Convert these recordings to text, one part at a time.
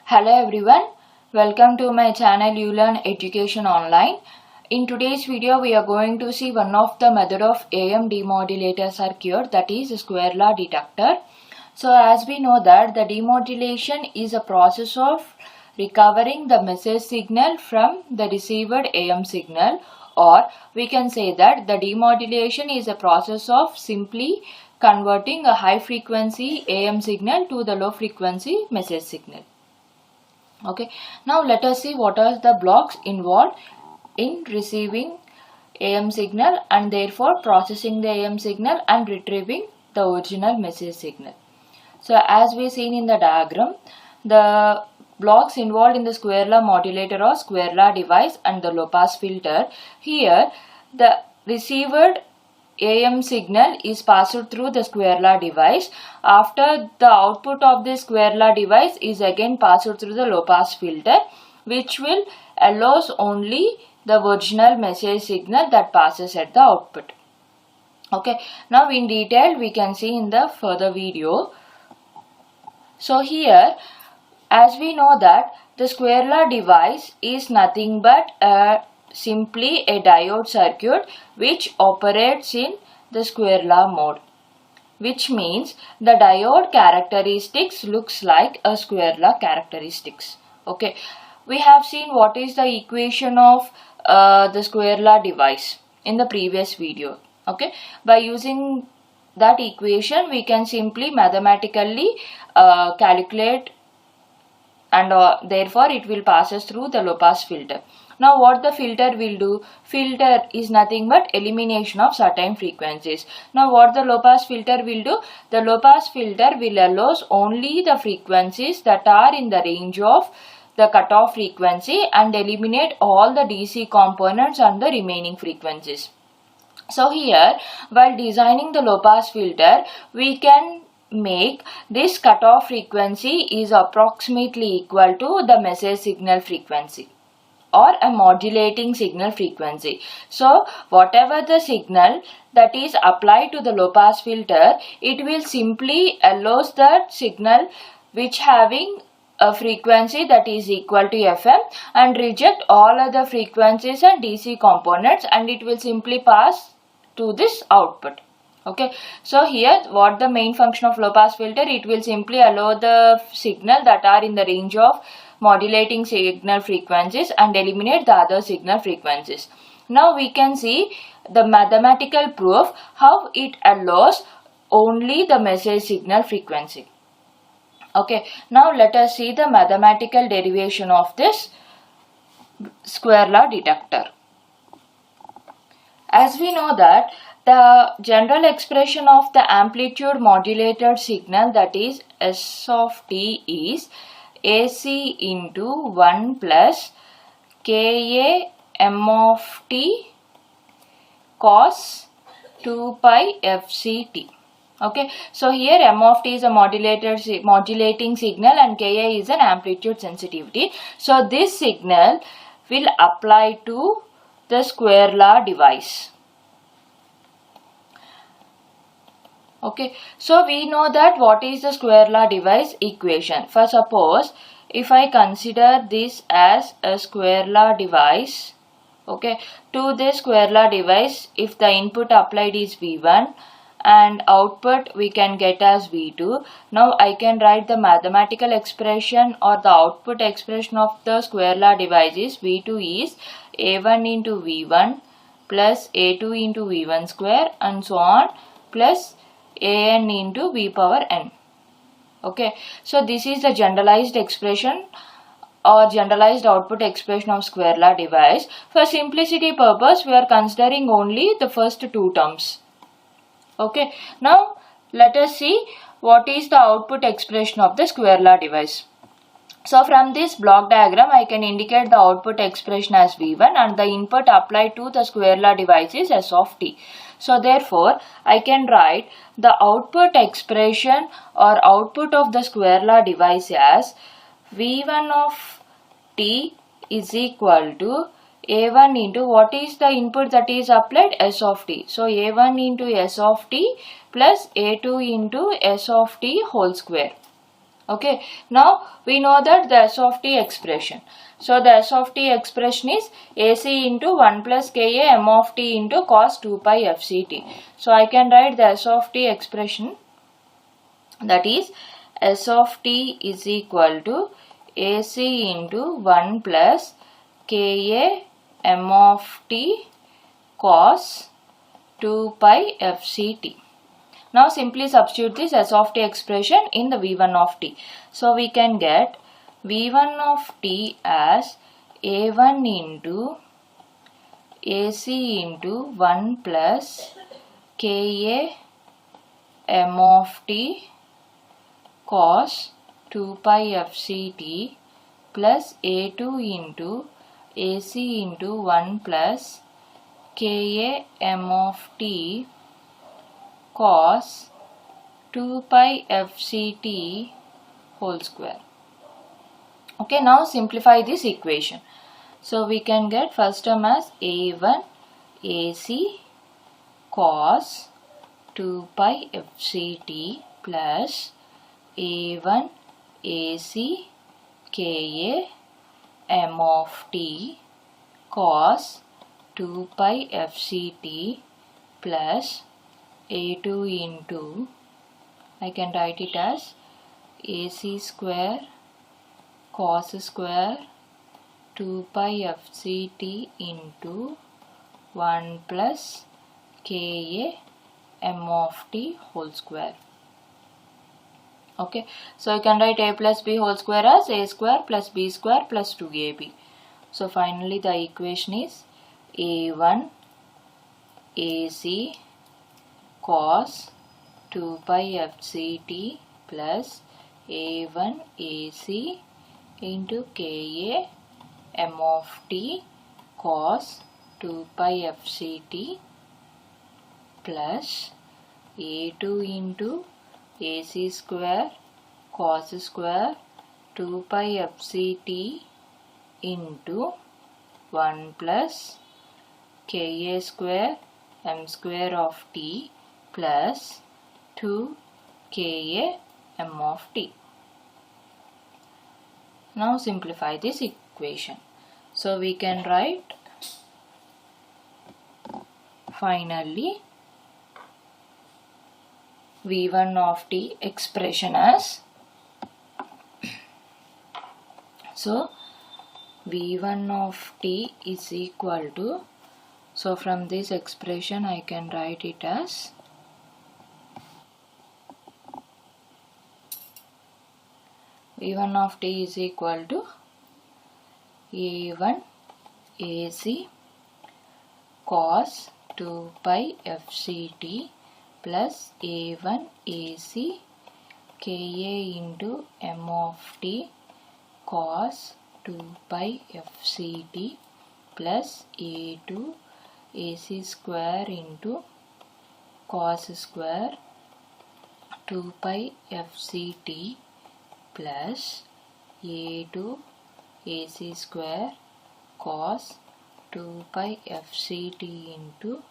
Hello everyone, welcome to my channel uLearn Education Online. In today's video, we are going to see one of the method of AM demodulator circuit, that is square law detector. So as we know that the demodulation is a process of recovering the message signal from the received AM signal, or we can say that the demodulation is a process of simply converting a high frequency AM signal to the low frequency message signal. Okay, now let us see what are the blocks involved in receiving AM signal and therefore processing the AM signal and retrieving the original message signal. So as we seen in the diagram, the blocks involved in the square law modulator or square law device and the low pass filter. Here the received AM signal is passed through the square law device. After the output of the square law device is again passed through the low pass filter, which will allows only the original message signal that passes at the output. Okay, now in detail we can see in the further video. So here, as we know that the square law device is nothing but simply a diode circuit which operates in the square law mode, which means the diode characteristics looks like a square law characteristics. Okay, we have seen what is the equation of the square law device in the previous video. Okay, by using that equation we can simply mathematically calculate, and therefore it will passes through the low pass filter. Now what the filter will do? Filter is nothing but elimination of certain frequencies. Now what the low pass filter will do? The low pass filter will allows only the frequencies that are in the range of the cutoff frequency and eliminate all the DC components and the remaining frequencies. So here, while designing the low pass filter, we can make this cutoff frequency is approximately equal to the message signal frequency or a modulating signal frequency. So whatever the signal that is applied to the low pass filter, it will simply allows that signal which having a frequency that is equal to FM and reject all other frequencies and DC components, and it will simply pass to this output. Okay, so here what the main function of low pass filter, it will simply allow the signal that are in the range of modulating signal frequencies and eliminate the other signal frequencies. Now we can see the mathematical proof how it allows only the message signal frequency. Okay, now let us see the mathematical derivation of this square law detector. As we know that the general expression of the amplitude modulated signal, that is S of t, is AC into 1 plus Ka m of t cos 2 pi fct. Okay, so here m of t is a modulating signal and Ka is an amplitude sensitivity. So this signal will apply to the square law device. Okay, so we know that what is the square law device equation. For suppose if I consider this as a square law device, okay, to this square law device, if the input applied is V1 and output we can get as V2. Now I can write the mathematical expression or the output expression of the square law device is V2 is A1 into V1 plus A2 into V1 square and so on plus an into v power n. Okay, so this is the generalized expression or generalized output expression of square law device. For simplicity purpose, we are considering only the first two terms. Okay, now let us see what is the output expression of the square law device. So from this block diagram, I can indicate the output expression as V1 and the input applied to the square law device is S of t. So therefore, I can write the output expression or output of the square law device as V1 of t is equal to A1 into what is the input that is applied? S of t. So A1 into S of t plus A2 into S of t whole square. Okay, now we know that the S of t expression. So the S of t expression is AC into 1 plus Ka m of t into cos 2 pi fct. So I can write the S of t expression, that is S of t is equal to AC into 1 plus Ka m of t cos 2 pi fct. Now simply substitute this S of t expression in the V1 of t. So we can get V1 of t as A1 into AC into 1 plus Ka m of t cos 2 pi fct plus A2 into AC into 1 plus Ka m of t cos 2 pi fct whole square. Okay, now simplify this equation. So we can get first term as A1 AC cos 2 pi fct plus A1 AC Ka m of t cos 2 pi fct plus A2 into, I can write it as AC square cos square 2 pi fct into 1 plus Ka m of t whole square. Okay, so I can write A plus B whole square as A square plus B square plus 2AB. So finally the equation is A1 AC cos 2 pi fct plus A1 AC into Ka m of t cos 2 pi fct plus A2 into AC square cos square 2 pi fct into 1 plus Ka square m square of t plus 2 Ka m of t. Now simplify this equation. So we can write finally V1 of t expression as, so V1 of t is equal to, so from this expression I can write it as V1 of t is equal to A1 AC cos 2 pi fct plus A1 AC Ka into m of t cos 2 pi fct plus A2 AC square into cos square 2 pi fct plus A2 AC square cos 2 pi fct into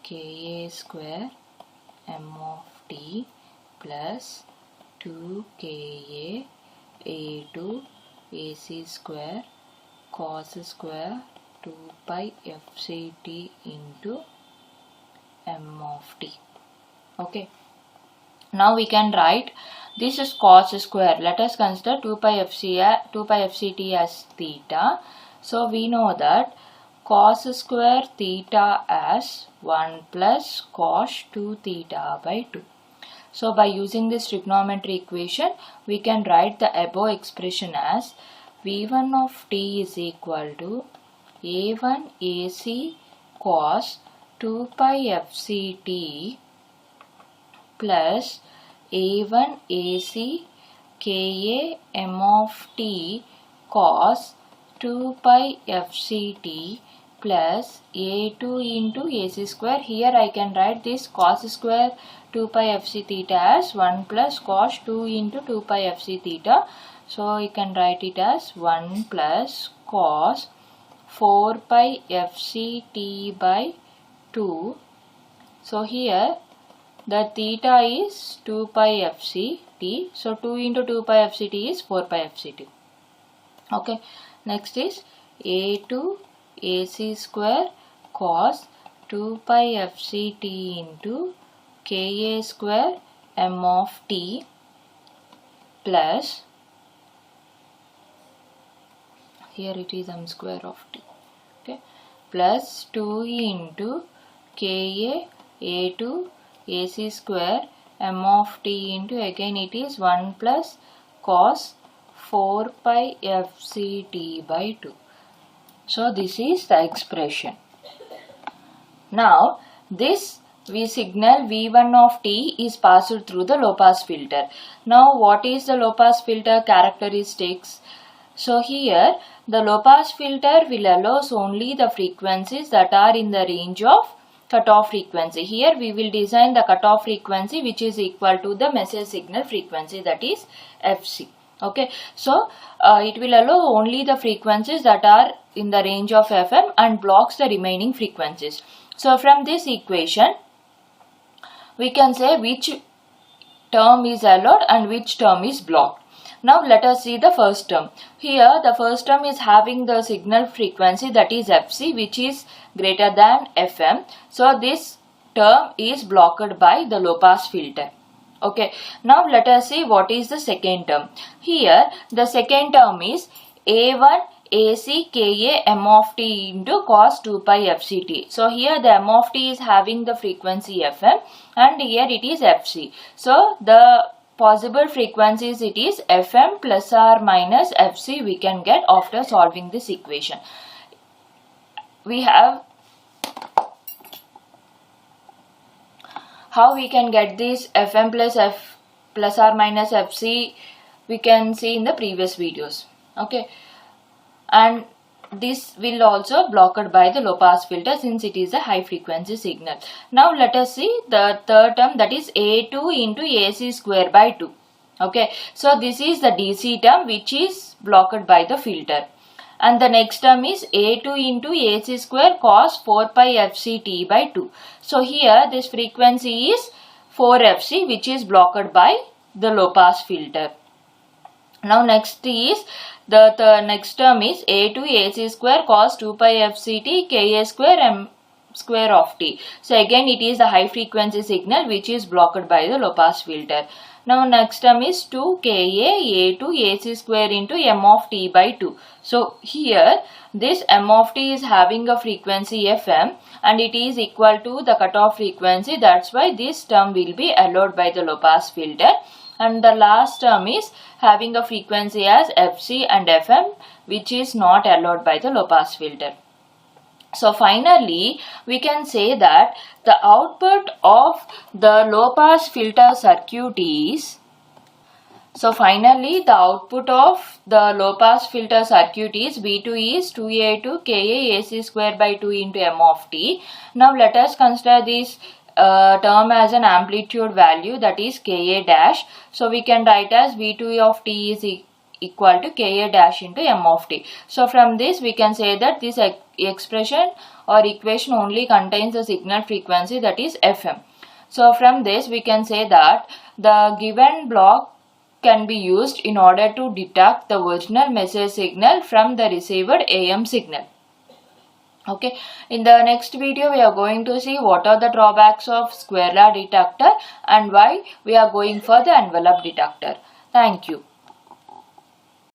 Ka square m of t plus 2 Ka A2 AC square cos square 2 pi fct into m of t. Okay, now we can write this is cos square. Let us consider 2 pi fct as theta. So we know that cos square theta as 1 plus cos 2 theta by 2. So by using this trigonometry equation, we can write the above expression as V1 of t is equal to A1 AC cos 2 pi fct plus A1 AC Ka m of t cos 2 pi fct plus A2 into AC square. Here I can write this cos square 2 pi fc theta as 1 plus cos 2 into 2 pi fc theta. So I can write it as 1 plus cos 4 pi fct by 2. So here the theta is 2 pi fct. So 2 into 2 pi fct is 4 pi fct. Okay. Next is a2 ac square cos 2 pi fct into ka square m of t plus, here it is m square of t, okay, plus 2 into ka a2 ac square m of t into, again it is 1 plus cos 4 pi fct by 2. So this is the expression. Now this V signal V1 of t is passed through the low pass filter. Now what is the low pass filter characteristics? So here the low pass filter will allow only the frequencies that are in the range of cutoff frequency. Here we will design the cutoff frequency which is equal to the message signal frequency, that is Fc. Okay, so it will allow only the frequencies that are in the range of FM and blocks the remaining frequencies. So from this equation we can say which term is allowed and which term is blocked. Now let us see the first term. Here the first term is having the signal frequency, that is Fc, which is greater than FM. So this term is blocked by the low pass filter. Okay. Now let us see what is the second term. Here the second term is A1 AC Ka m of t into cos 2 pi fct. So here the m of t is having the frequency FM and here it is Fc. So the possible frequencies, it is FM plus or minus Fc we can get after solving this equation. We have how we can get this FM plus or minus Fc, we can see in the previous videos. Okay. And this will also blocked by the low pass filter since it is a high frequency signal. Now let us see the third term, that is A2 into AC square by 2. Okay, so this is the DC term which is blocked by the filter. And the next term is A2 into AC square cos 4 pi fct by 2. So here this frequency is 4 fc which is blocked by the low pass filter. Now next is the next term is A2 AC square cos 2 pi fct Ka square m square of t. So again it is a high frequency signal which is blocked by the low pass filter. Now next term is 2 Ka A2 AC square into m of t by 2. So here this m of t is having a frequency Fm and it is equal to the cutoff frequency. That's why this term will be allowed by the low pass filter. And the last term is having a frequency as Fc and Fm which is not allowed by the low pass filter. So finally we can say that the output of the low pass filter circuit is, so finally the output of the low pass filter circuit is V2 is 2A2 Ka AC square by 2 into m of t. Now let us consider this term as an amplitude value, that is Ka dash. So we can write as V2 of t is equal to Ka dash into m of t. So from this we can say that this expression or equation only contains the signal frequency, that is Fm. So from this we can say that the given block can be used in order to detect the original message signal from the received AM signal. Okay, in the next video we are going to see what are the drawbacks of square law detector and why we are going for the envelope detector. Thank you.